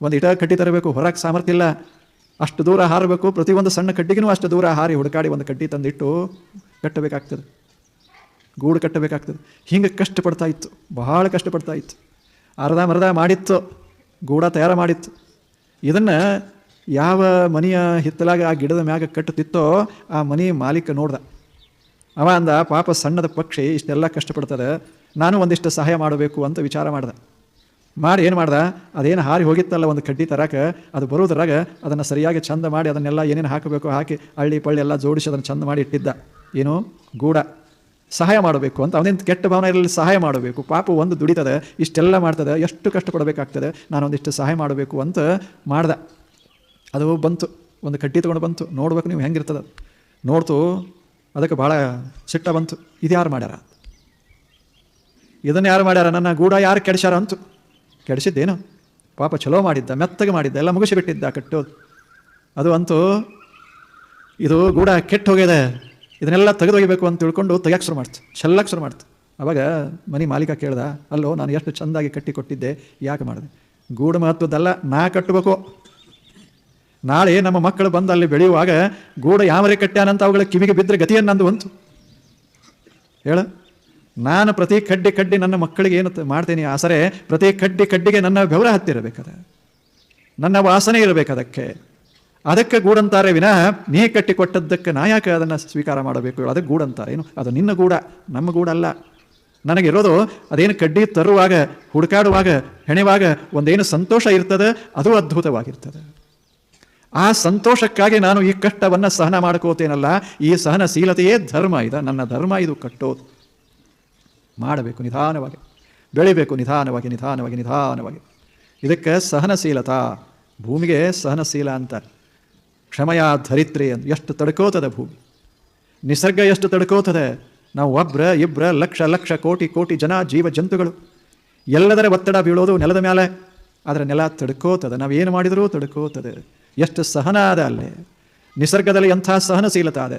ಒಂದು ಇಟ ಕಡ್ಡಿ ತರಬೇಕು, ಹೊರಗೆ ಸಾಮರ್ಥ್ಯ ಇಲ್ಲ, ಅಷ್ಟು ದೂರ ಹಾರಬೇಕು. ಪ್ರತಿಯೊಂದು ಸಣ್ಣ ಕಡ್ಡಿಗೂ ಅಷ್ಟು ದೂರ ಹಾರಿ ಹುಡುಕಾಡಿ ಒಂದು ಕಡ್ಡಿ ತಂದಿಟ್ಟು ಕಟ್ಟಬೇಕಾಗ್ತದೆ, ಗೂಡು ಕಟ್ಟಬೇಕಾಗ್ತದೆ. ಹಿಂಗೆ ಕಷ್ಟಪಡ್ತಾ ಇತ್ತು, ಬಹಳ ಕಷ್ಟಪಡ್ತಾ ಇತ್ತು. ಅರ್ಧ ಮಾಡಿತ್ತು, ಗೂಡ ತಯಾರು ಮಾಡಿತ್ತು. ಇದನ್ನು ಯಾವ ಮನೆಯ ಹಿತ್ತಲಾಗ ಆ ಗಿಡದ ಮ್ಯಾಗ ಕಟ್ಟುತ್ತಿತ್ತೋ ಆ ಮನೆ ಮಾಲೀಕ ನೋಡ್ದ. ಅವ ಅಂದ, ಪಾಪ ಸಣ್ಣದ ಪಕ್ಷಿ ಇಷ್ಟೆಲ್ಲ ಕಷ್ಟಪಡ್ತದೆ, ನಾನು ಒಂದಿಷ್ಟು ಸಹಾಯ ಮಾಡಬೇಕು ಅಂತ ವಿಚಾರ ಮಾಡ್ದೆ. ಏನು ಮಾಡ್ದ, ಅದೇನು ಹಾರಿ ಹೋಗಿತ್ತಲ್ಲ ಒಂದು ಕಡ್ಡಿ ತರಕ, ಅದು ಬರೋದ್ರಾಗ ಅದನ್ನು ಸರಿಯಾಗಿ ಚಂದ ಮಾಡಿ ಅದನ್ನೆಲ್ಲ ಏನೇನು ಹಾಕಬೇಕು ಹಾಕಿ ಹಳ್ಳಿ ಪಳ್ಳಿ ಎಲ್ಲ ಜೋಡಿಸಿ ಅದನ್ನು ಚಂದ ಮಾಡಿ ಇಟ್ಟಿದ್ದ. ಏನು ಗೂಡ ಸಹಾಯ ಮಾಡಬೇಕು ಅಂತ, ಅವನೇನು ಕೆಟ್ಟ ಭಾವನೆ ಇರಲಿ, ಸಹಾಯ ಮಾಡಬೇಕು. ಪಾಪ ಒಂದು ದುಡಿತದೆ, ಇಷ್ಟೆಲ್ಲ ಮಾಡ್ತದೆ, ಎಷ್ಟು ಕಷ್ಟಪಡಬೇಕಾಗ್ತದೆ, ನಾನೊಂದಿಷ್ಟು ಸಹಾಯ ಮಾಡಬೇಕು ಅಂತ ಮಾಡ್ದೆ. ಅದು ಬಂತು, ಒಂದು ಕಡ್ಡಿ ತೊಗೊಂಡು ಬಂತು. ನೋಡ್ಬೇಕು ನೀವು ಹೆಂಗಿರ್ತದೆ. ನೋಡ್ತು, ಅದಕ್ಕೆ ಭಾಳ ಸಿಟ್ಟ ಬಂತು. ಇದು ಯಾರು ಮಾಡ್ಯಾರ, ಇದನ್ನು ಯಾರು ಮಾಡ್ಯಾರ, ನನ್ನ ಗೂಡ ಯಾರು ಕೆಡಿಸ್ಯಾರ ಅಂತು. ಕೆಡಿಸಿದ್ದೇನು, ಪಾಪ ಚಲೋ ಮಾಡಿದ್ದ, ಮೆತ್ತಗೆ ಮಾಡಿದ್ದ, ಎಲ್ಲ ಮುಗಿಸಿಬಿಟ್ಟಿದ್ದ ಕಟ್ಟೋದು. ಅದು ಅಂತೂ ಇದು ಗೂಡ ಕೆಟ್ಟು ಹೋಗಿದೆ, ಇದನ್ನೆಲ್ಲ ತೆಗೆದೊಯ್ಯಬೇಕು ಅಂತ ತಿಳ್ಕೊಂಡು ತೆಗ್ಯಾಕೆ ಶುರು ಮಾಡ್ತು, ಚೆಲ್ಲಕ್ಕೆ ಶುರು ಮಾಡ್ತು. ಅವಾಗ ಮನೆ ಮಾಲೀಕ ಕೇಳ್ದ, ಅಲ್ಲೋ ನಾನು ಎಷ್ಟು ಚೆಂದಾಗಿ ಕಟ್ಟಿ ಕೊಟ್ಟಿದ್ದೆ, ಯಾಕೆ ಮಾಡಿದೆ? ಗೂಡು ಮಹತ್ವದ್ದಲ್ಲ, ನಾ ಕಟ್ಟಬೇಕು. ನಾಳೆ ನಮ್ಮ ಮಕ್ಕಳು ಬಂದು ಅಲ್ಲಿ ಬೆಳೆಯುವಾಗ ಗೂಡು ಯಾವರೇ ಕಟ್ಟ್ಯಾನಂತ ಅವುಗಳ ಕಿವಿಗೆ ಬಿದ್ದರೆ ಗತಿಯನ್ನಂದು ಅಂತು. ಹೇಳು, ನಾನು ಪ್ರತಿ ಕಡ್ಡಿ ನನ್ನ ಮಕ್ಕಳಿಗೆ ಏನು ಮಾಡ್ತೀನಿ ಆಸರೆ, ಪ್ರತಿ ಕಡ್ಡಿಗೆ ನನ್ನ ಬೆವರ ಹತ್ತಿರಬೇಕದ, ನನ್ನ ವಾಸನೆ ಇರಬೇಕು. ಅದಕ್ಕೆ ಗೂಡಂತಾರೆ ವಿನಃ ನೀ ಕಟ್ಟಿ ಕೊಟ್ಟದ್ದಕ್ಕೆ ನಾ ಯಾಕೆ ಅದನ್ನು ಸ್ವೀಕಾರ ಮಾಡಬೇಕು? ಅದಕ್ಕೆ ಗೂಡಂತಾರೆ. ಏನು ಅದು ನಿನ್ನ ಗೂಡ, ನಮ್ಮ ಗೂಡಲ್ಲ. ನನಗಿರೋದು ಅದೇನು ಕಡ್ಡಿ ತರುವಾಗ, ಹುಡುಕಾಡುವಾಗ, ಹೆಣೆವಾಗ ಒಂದೇನು ಸಂತೋಷ ಇರ್ತದೆ, ಅದು ಅದ್ಭುತವಾಗಿರ್ತದೆ. ಆ ಸಂತೋಷಕ್ಕಾಗಿ ನಾನು ಈ ಕಷ್ಟವನ್ನು ಸಹನ ಮಾಡ್ಕೋತೇನಲ್ಲ, ಈ ಸಹನಶೀಲತೆಯೇ ಧರ್ಮ. ನನ್ನ ಧರ್ಮ ಇದು. ಕಟ್ಟೋದು ಮಾಡಬೇಕು, ನಿಧಾನವಾಗಿ ಬೆಳಿಬೇಕು, ನಿಧಾನವಾಗಿ. ಇದಕ್ಕೆ ಸಹನಶೀಲತಾ, ಭೂಮಿಗೆ ಸಹನಶೀಲ ಅಂತ. ಕ್ಷಮಯ ಧರಿತ್ರಿ ಅಂತ ಎಷ್ಟು ತಡ್ಕೋತದೆ ಭೂಮಿ, ನಿಸರ್ಗ ಎಷ್ಟು ತಡ್ಕೋತದೆ. ನಾವು ಒಬ್ರ ಇಬ್ರ ಲಕ್ಷ ಕೋಟಿ ಜನ ಜೀವ ಜಂತುಗಳು ಎಲ್ಲದರ ಒತ್ತಡ ಬೀಳೋದು ನೆಲದ ಮೇಲೆ, ಆದರೆ ನೆಲ ತಡ್ಕೋತದೆ. ನಾವೇನು ಮಾಡಿದರೂ ತಡ್ಕೋತದೆ. ಎಷ್ಟು ಸಹನ ಅದ ಅಲ್ಲೇ ನಿಸರ್ಗದಲ್ಲಿ, ಎಂಥ ಸಹನಶೀಲತೆ ಅದೆ.